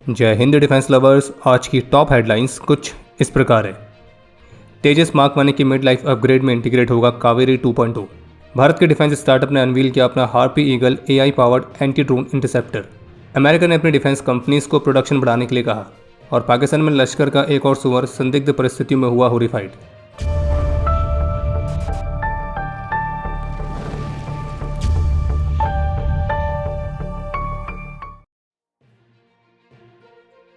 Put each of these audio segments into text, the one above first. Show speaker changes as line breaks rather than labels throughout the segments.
जय Hind defence lovers. आज की टॉप हेडलाइंस कुछ इस प्रकार है। तेजस मार्क 1 की मिड लाइफ अपग्रेड में इंटीग्रेट होगा कावेरी 2.0। भारत के डिफेंस स्टार्टअप ने अनवील किया अपना harpy eagle AI powered anti drone interceptor. America ने अपनी डिफेंस कंपनीज को प्रोडक्शन बढ़ाने के लिए कहा और पाकिस्तान में लश्कर का एक और सुअर संदिग्ध परिस्थितियों में हुआ होरिफाइड।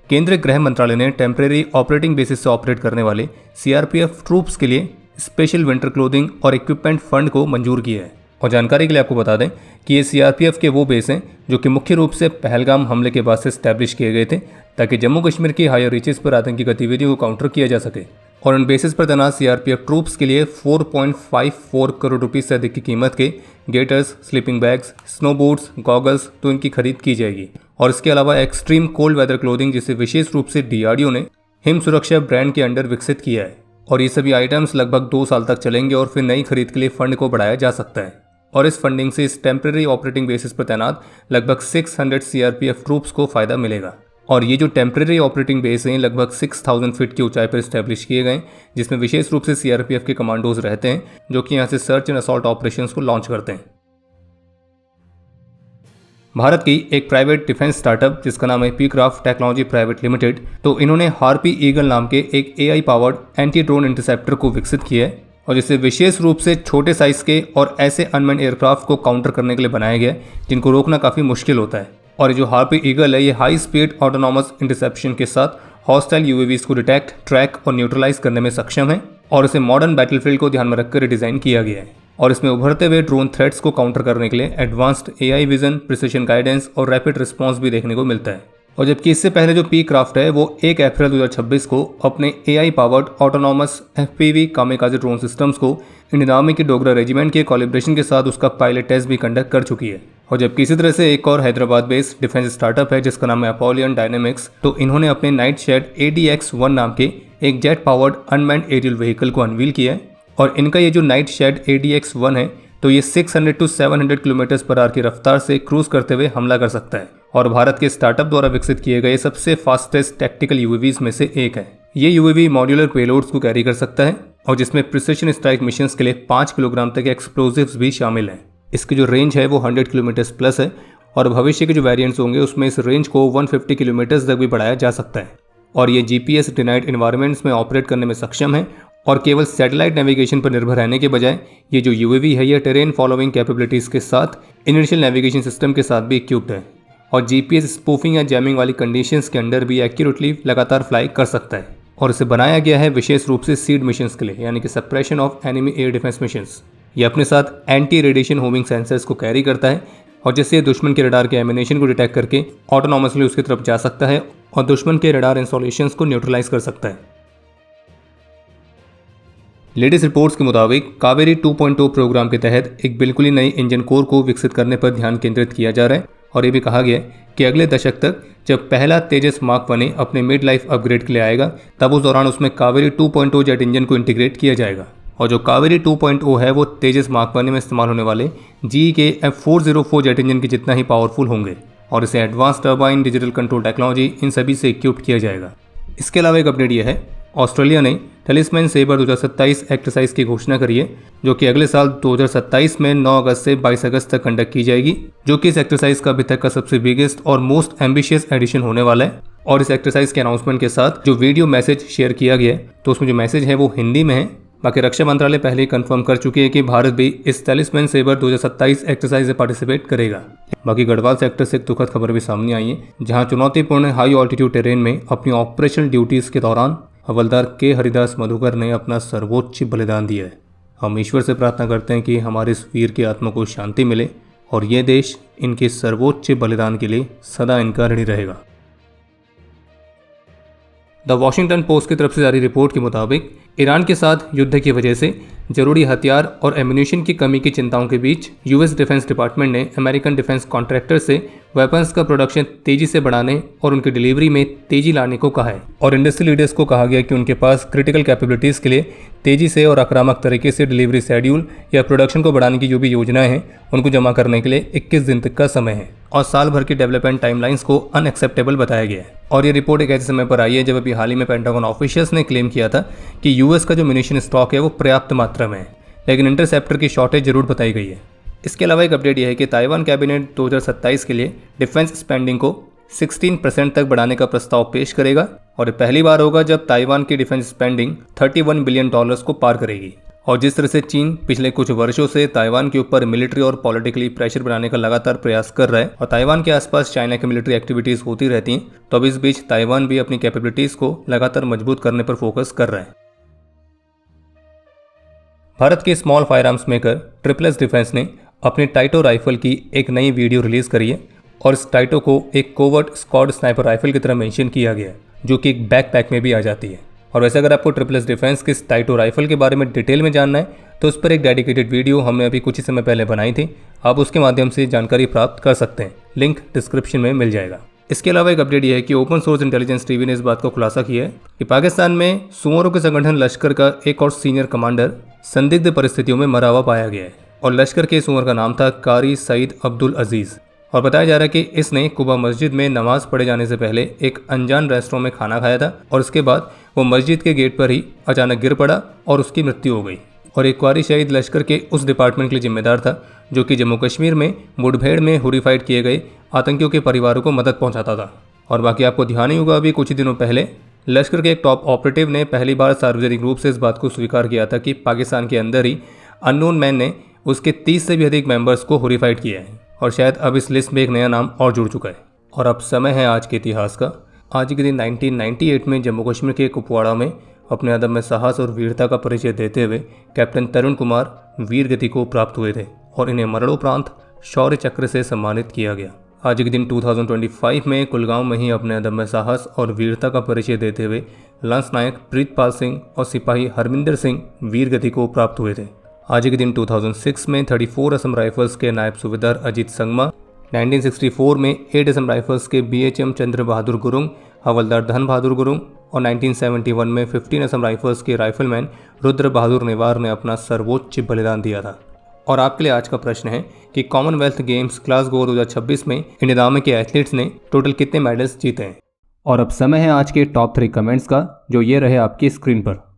केंद्रीय गृह मंत्रालय ने टेम्परेरी ऑपरेटिंग बेसिस से ऑपरेट करने वाले सीआरपीएफ ट्रूप्स के लिए स्पेशल विंटर क्लोथिंग और इक्विपमेंट फंड को मंजूर किया है। और जानकारी के लिए आपको बता दें कि ये सीआरपीएफ के वो बेस हैं जो कि मुख्य रूप से पहलगाम हमले के बाद से स्टैब्लिश किए गए थे ताकि जम्मू कश्मीर की हायर रीचेस पर आतंकी गतिविधियों को काउंटर किया जा सके। और उन बेसिस पर तैनात सीआरपीएफ ट्रूप्स के लिए 4.54 करोड़ रुपये से अधिक की कीमत के gaiters, sleeping bags, snow boots, goggles तो इनकी खरीद की जाएगी। और इसके अलावा एक्सट्रीम कोल्ड वेदर क्लोथिंग जिसे विशेष रूप से डीआरडीओ ने हिम सुरक्षा ब्रांड के अंडर विकसित किया है। और ये सभी आइटम्स लगभग 2 साल तक चलेंगे और फिर नई खरीद के लिए फंड को बढ़ाया जा सकता है। और इस फंडिंग से इस टेम्परेरी ऑपरेटिंग बेसिस पर तैनात लगभग 600 सीआरपीएफ ट्रूप्स को फायदा मिलेगा। और ये जो टेम्परेरी ऑपरेटिंग बेस हैं लगभग 6000 फीट की ऊंचाई पर इस्टेब्लिश किए गए, जिसमें विशेष रूप से सीआरपीएफ के कमांडोज रहते हैं जो कि यहाँ से सर्च एंड असॉल्ट ऑपरेशंस को लॉन्च करते हैं। भारत की एक प्राइवेट डिफेंस स्टार्टअप जिसका नाम है पीक्राफ्ट टेक्नोलॉजी प्राइवेट लिमिटेड, तो इन्होंने हार्पी ईगल नाम के एक AI powered anti drone interceptor को विकसित किया है और जिसे विशेष रूप से छोटे साइज के और ऐसे अनमैन्ड एयरक्राफ्ट को काउंटर करने के लिए बनाया गया है जिनको रोकना काफ़ी मुश्किल होता है। और ये जो हार्पी ईगल है ये हाई स्पीड ऑटोनॉमस इंटरसेप्शन के साथ हॉस्टाइल यूएवीज को डिटेक्ट, ट्रैक और न्यूट्रलाइज करने में सक्षम है। और इसे मॉडर्न बैटलफील्ड को ध्यान में रखकर डिज़ाइन किया गया है। और इसमें उभरते हुए ड्रोन थ्रेट्स को काउंटर करने के लिए advanced AI vision, precision guidance और रैपिड रिस्पांस भी देखने को मिलता है। और जबकि इससे पहले जो पीक्राफ्ट है वो 1 अप्रैल 2026 को अपने AI powered autonomous FPV kamikaze drone systems को इंडियन आर्मी की डोगरा रेजिमेंट के कोलैबोरेशन के साथ उसका पायलट टेस्ट भी कंडक्ट कर चुकी है। और जबकि इसी तरह से एक और हैदराबाद बेस्ड डिफेंस स्टार्टअप है जिसका नाम है अपोलियन डायनेमिक्स, तो इन्होंने अपने नाइट शेड ADX-1 नाम के एक jet powered unmanned aerial vehicle को अनवील किया है। और इनका ये जो नाइट शेड ADX-1 है तो ये 600 to 700 किलोमीटर पर आवर की रफ्तार से क्रूज करते हुए हमला कर सकता है और भारत के स्टार्टअप द्वारा विकसित किए गए सबसे फास्टेस्ट टैक्टिकल यूएवीज में से एक है। ये यूएवी मॉड्यूलर पेलोड्स को कैरी कर सकता है और जिसमें प्रिसिशन स्ट्राइक मिशंस के लिए 5 किलोग्राम तक एक्सप्लोजिव्स भी शामिल हैं। इसकी जो रेंज है वो 100 किलोमीटर प्लस है और भविष्य के जो वेरिएंट्स होंगे उसमें इस रेंज को 150 किलोमीटर तक भी बढ़ाया जा सकता है। और ये GPS डिनाइड इन्वायरमेंट्स में ऑपरेट करने में सक्षम है और केवल सैटेलाइट नेविगेशन पर निर्भर रहने के बजाय ये जो यूएवी है ये टेरेन फॉलोइंग कैपेबिलिटीज़ के साथ इनिशियल नेविगेशन सिस्टम के साथ भी इक्विप्ड है और GPS स्पूफिंग या जैमिंग वाली कंडीशंस के अंडर भी एक्यूरेटली लगातार फ्लाई कर सकता है। और इसे बनाया गया है विशेष रूप से सीड मिशंस के लिए, यानी कि suppression of enemy air defence missions. ये अपने साथ एंटी रेडिएशन होमिंग सेंसर्स को कैरी करता है और जिससे ये दुश्मन के रडार के एमिनेशन को डिटेक्ट करके ऑटोनॉमसली उसकी तरफ जा सकता है और दुश्मन के रडार इंस्टॉलेशंस को न्यूट्रलाइज कर सकता है। लेटेस्ट रिपोर्ट्स के मुताबिक कावेरी 2.0 प्रोग्राम के तहत एक बिल्कुल ही नई इंजन कोर को विकसित करने पर ध्यान केंद्रित किया जा रहा है और ये भी कहा गया है कि अगले दशक तक जब पहला तेजस मार्क 1 अपने मिड लाइफ अपग्रेड के लिए आएगा तब उस दौरान उसमें कावेरी 2.0 जेट इंजन को इंटीग्रेट किया जाएगा। और जो कावेरी 2.0 है वो तेजस मार्क 1 में इस्तेमाल होने वाले GE के F404 जेट इंजन के जितना ही पावरफुल होंगे और इसे advance turbine, digital control technology in सभी से इक्विप्ड किया जाएगा। इसके अलावा एक अपडेट यह है, ऑस्ट्रेलिया ने टैलिस्मैन सेबर 2027 एक्सरसाइज की घोषणा करी है जो कि अगले साल 2027 में 9 अगस्त से 22 अगस्त तक कंडक्ट की जाएगी, जो कि इस एक्सरसाइज का अभी तक का सबसे बिगेस्ट और मोस्ट एम्बिशियस एडिशन होने वाला है। और इस एक्सरसाइज के अनाउंसमेंट के साथ जो वीडियो मैसेज शेयर किया गया है तो उसमें जो मैसेज है वो हिंदी में है। बाकी रक्षा मंत्रालय पहले ही कंफर्म कर चुकी है कि भारत भी इस टैलिस्मैन सेबर 2027 एक्सरसाइज में पार्टिसिपेट करेगा। बाकी गढ़वाल सेक्टर से एक दुखद खबर भी सामने आई है जहां चुनौतीपूर्ण हाई ऑल्टीट्यूड टेरेन में अपनी ऑपरेशनल ड्यूटीज के दौरान हवलदार के हरिदास मधुकर ने अपना सर्वोच्च बलिदान दिया है। हम ईश्वर से प्रार्थना करते हैं कि हमारे इस वीर की आत्मा को शांति मिले और ये देश इनके सर्वोच्च बलिदान के लिए सदा इनका ऋणी रहेगा। द वॉशिंगटन पोस्ट की तरफ से जारी रिपोर्ट के मुताबिक ईरान के साथ युद्ध की वजह से जरूरी हथियार और एम्यूनिशन की कमी की चिंताओं के बीच यूएस डिफेंस डिपार्टमेंट ने अमेरिकन डिफेंस कॉन्ट्रैक्टर से वेपन्स का प्रोडक्शन तेजी से बढ़ाने और उनकी डिलीवरी में तेजी लाने को कहा है। और इंडस्ट्री लीडर्स को कहा गया कि उनके पास क्रिटिकल कैपेबिलिटीज के लिए तेजी से और आक्रामक तरीके से डिलीवरी शेड्यूल या प्रोडक्शन को बढ़ाने की जो भी योजनाएं हैं उनको जमा करने के लिए 21 दिन तक का समय है और साल भर की डेवलपमेंट टाइमलाइंस को अनएक्सेप्टेबल बताया गया है। और ये रिपोर्ट एक ऐसे समय पर आई है जब अभी हाल ही में पेंटागन ऑफिशियल्स ने क्लेम किया था कि यूएस का जो म्यूनिशन स्टॉक है वो पर्याप्त मात्रा में है, लेकिन इंटरसेप्टर की शॉर्टेज जरूर बताई गई है। इसके अलावा एक अपडेट यह है कि ताइवान कैबिनेट 2027 के लिए डिफेंस स्पेंडिंग को 16% तक बढ़ाने का प्रस्ताव पेश करेगा और ये पहली बार होगा जब ताइवान की डिफेंस स्पेंडिंग $31 बिलियन को पार करेगी। और जिस तरह से चीन पिछले कुछ वर्षों से ताइवान के ऊपर मिलिट्री और पॉलिटिकली प्रेशर बनाने का लगातार प्रयास कर रहा है और ताइवान के आसपास चाइना की मिलिट्री एक्टिविटीज होती रहती हैं, तो अब इस बीच ताइवान भी अपनी कैपेबिलिटीज को लगातार मजबूत करने पर फोकस कर रहा है। भारत के small fire arms maker triple S defence ने अपनी टाइटो राइफल की एक नई वीडियो रिलीज करी है और इस टाइटो को एक कोवर्ट स्क्वाड स्नाइपर राइफल की तरह मेंशन किया गया है, जो कि एक बैकपैक में भी आ जाती है। और वैसे अगर आपको ट्रिपल एस डिफेंस की टाइटो राइफल के बारे में डिटेल में जानना है तो उस पर एक डेडिकेटेड वीडियो हमने अभी कुछ ही समय पहले बनाई थी, आप उसके माध्यम से जानकारी प्राप्त कर सकते हैं, लिंक डिस्क्रिप्शन में मिल जाएगा। इसके अलावा एक अपडेट यह है कि ओपन सोर्स इंटेलिजेंस टीवी ने इस बात को खुलासा किया है कि पाकिस्तान में सुअरों के संगठन लश्कर का एक और सीनियर कमांडर संदिग्ध परिस्थितियों में मरा हुआ पाया गया है और लश्कर के सुअर का नाम था कारी सईद अब्दुल अजीज। और बताया जा रहा है कि इसने कुबा मस्जिद में नमाज पढ़े जाने से पहले एक अनजान रेस्टोरेंट में खाना खाया था और उसके बाद वो मस्जिद के गेट पर ही अचानक गिर पड़ा और उसकी मृत्यु हो गई। और एक कारी शहीद लश्कर के उस डिपार्टमेंट के लिए जिम्मेदार था जो कि जम्मू कश्मीर में मुठभेड़ में हुरिफाइड किए गए आतंकियों के परिवारों को मदद पहुंचाता था। और बाकी आपको ध्यान ही होगा अभी कुछ ही दिनों पहले लश्कर के एक टॉप ऑपरेटिव ने पहली बार सार्वजनिक रूप से इस बात को स्वीकार किया था कि पाकिस्तान के अंदर ही अननोन मैन ने उसके 30 से भी अधिक मेंबर्स को हुरिफाइड किया है और शायद अब इस लिस्ट में एक नया नाम और जुड़ चुका है। और अब समय है आज के इतिहास का। आज के दिन 1998 में जम्मू कश्मीर के कुपवाड़ा में अपने अदम्य साहस और वीरता का परिचय देते हुए कैप्टन तरुण कुमार वीर गति को प्राप्त हुए थे और इन्हें मरणोपरांत शौर्य चक्र से सम्मानित किया गया। आज के दिन 2025 में कुलगांव में ही अपने अदम्य साहस और वीरता का परिचय देते हुए लांस नायक प्रीतपाल सिंह और सिपाही हरमिंदर सिंह वीर गति को प्राप्त हुए थे। आज के दिन 2006 में 34 असम राइफल्स के नायब सूबेदार अजीत संगमा, 1964 में 8 असम राइफल्स के BHM चंद्र बहादुर गुरुंग, हवलदार धन बहादुर गुरुंग और 1971 में 15 असम राइफल्स के राइफलमैन रुद्र बहादुर नेवार ने अपना सर्वोच्च बलिदान दिया था। और आपके लिए आज का प्रश्न है कि कॉमनवेल्थ गेम्स ग्लासगो 2026 में इंडियन आर्मी के एथलीट्स ने टोटल कितने मेडल्स जीते हैं। और अब समय है आज के टॉप 3 कमेंट्स का, जो ये रहे आपकी स्क्रीन पर।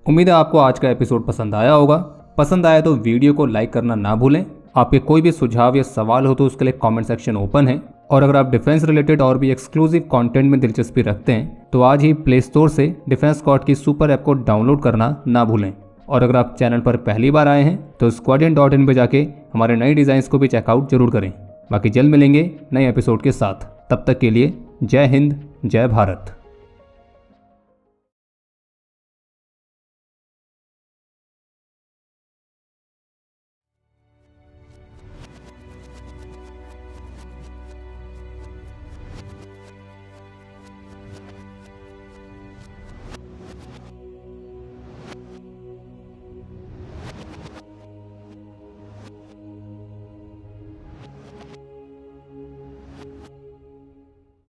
उम्मीद है आपको आज का एपिसोड पसंद आया होगा। पसंद आया तो वीडियो को लाइक करना ना भूलें। आपके कोई भी सुझाव या सवाल हो तो उसके लिए कमेंट सेक्शन ओपन है। और अगर आप डिफेंस रिलेटेड और भी एक्सक्लूसिव कंटेंट में दिलचस्पी रखते हैं तो आज ही प्ले स्टोर से डिफेंस स्क्वाड की सुपर ऐप को डाउनलोड करना ना भूलें। और अगर आप चैनल पर पहली बार आए हैं तो squadron.in पे जाके हमारे नए डिज़ाइंस को भी चेकआउट जरूर करें। बाकी जल्द मिलेंगे नए एपिसोड के साथ, तब तक के लिए जय हिंद, जय भारत।